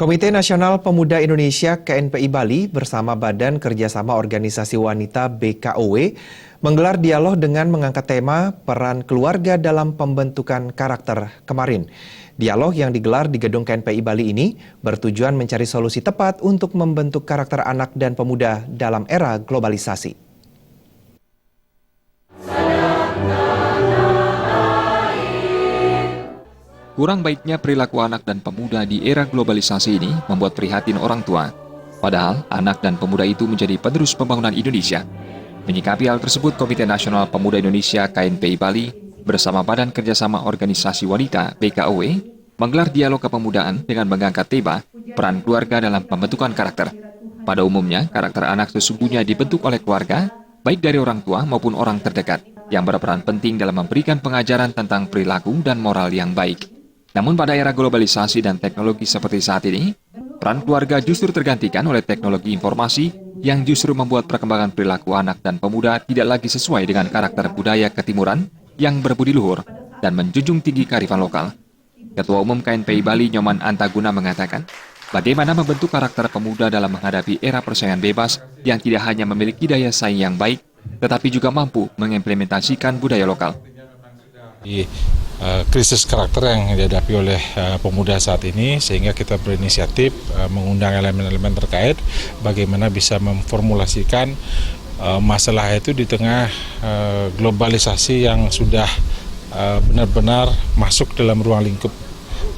Komite Nasional Pemuda Indonesia KNPI Bali bersama Badan Kerjasama Organisasi Wanita BKOW menggelar dialog dengan mengangkat tema peran keluarga dalam pembentukan karakter kemarin. Dialog yang digelar di gedung KNPI Bali ini bertujuan mencari solusi tepat untuk membentuk karakter anak dan pemuda dalam era globalisasi. Kurang baiknya perilaku anak dan pemuda di era globalisasi ini membuat prihatin orang tua. Padahal anak dan pemuda itu menjadi penerus pembangunan Indonesia. Menyikapi hal tersebut, Komite Nasional Pemuda Indonesia KNPI Bali bersama Badan Kerjasama Organisasi Wanita BKOW menggelar dialog kepemudaan dengan mengangkat tema peran keluarga dalam pembentukan karakter. Pada umumnya, karakter anak sesungguhnya dibentuk oleh keluarga, baik dari orang tua maupun orang terdekat, yang berperan penting dalam memberikan pengajaran tentang perilaku dan moral yang baik. Namun pada era globalisasi dan teknologi seperti saat ini, peran keluarga justru tergantikan oleh teknologi informasi yang justru membuat perkembangan perilaku anak dan pemuda tidak lagi sesuai dengan karakter budaya ketimuran yang berbudi luhur dan menjunjung tinggi kearifan lokal. Ketua Umum KNPI Bali Nyoman Antaguna mengatakan, bagaimana membentuk karakter pemuda dalam menghadapi era persaingan bebas yang tidak hanya memiliki daya saing yang baik, tetapi juga mampu mengimplementasikan budaya lokal. Krisis karakter yang dihadapi oleh pemuda saat ini, sehingga kita berinisiatif mengundang elemen-elemen terkait bagaimana bisa memformulasikan masalah itu di tengah globalisasi yang sudah benar-benar masuk dalam ruang lingkup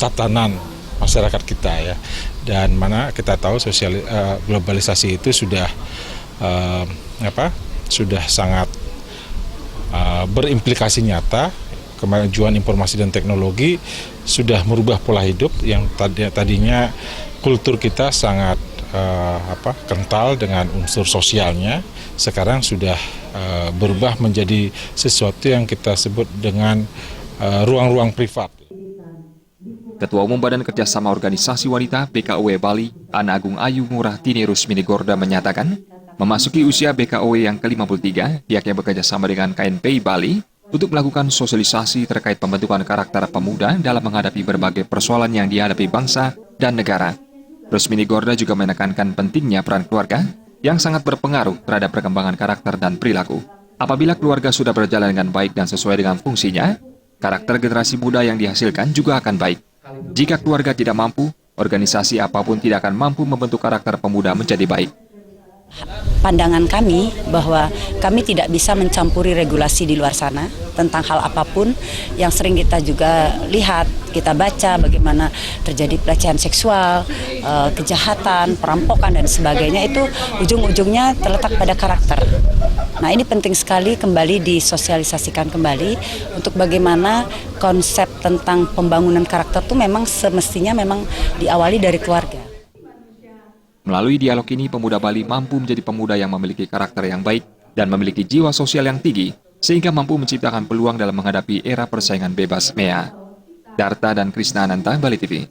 tatanan masyarakat kita ya, dan mana kita tahu globalisasi itu sudah sudah sangat berimplikasi nyata. Kemajuan informasi dan teknologi sudah merubah pola hidup yang tadinya kultur kita sangat kental dengan unsur sosialnya, sekarang sudah berubah menjadi sesuatu yang kita sebut dengan ruang-ruang privat. Ketua Umum Badan Kerjasama Organisasi Wanita BKOW Bali, Ana Agung Ayu Ngurah Tini Rusmini Gorda menyatakan, memasuki usia BKOW yang ke-53, pihaknya bekerja sama dengan KNPI Bali untuk melakukan sosialisasi terkait pembentukan karakter pemuda dalam menghadapi berbagai persoalan yang dihadapi bangsa dan negara. Rusmini Gorda juga menekankan pentingnya peran keluarga yang sangat berpengaruh terhadap perkembangan karakter dan perilaku. Apabila keluarga sudah berjalan dengan baik dan sesuai dengan fungsinya, karakter generasi muda yang dihasilkan juga akan baik. Jika keluarga tidak mampu, organisasi apapun tidak akan mampu membentuk karakter pemuda menjadi baik. Pandangan kami bahwa kami tidak bisa mencampuri regulasi di luar sana tentang hal apapun yang sering kita juga lihat, kita baca bagaimana terjadi pelecehan seksual, kejahatan, perampokan dan sebagainya, itu ujung-ujungnya terletak pada karakter. Nah, ini penting sekali kembali disosialisasikan kembali untuk bagaimana konsep tentang pembangunan karakter itu memang semestinya memang diawali dari keluarga. Melalui dialog ini, pemuda Bali mampu menjadi pemuda yang memiliki karakter yang baik dan memiliki jiwa sosial yang tinggi, sehingga mampu menciptakan peluang dalam menghadapi era persaingan bebas MEA. Darta dan Krisna Ananta, Bali TV.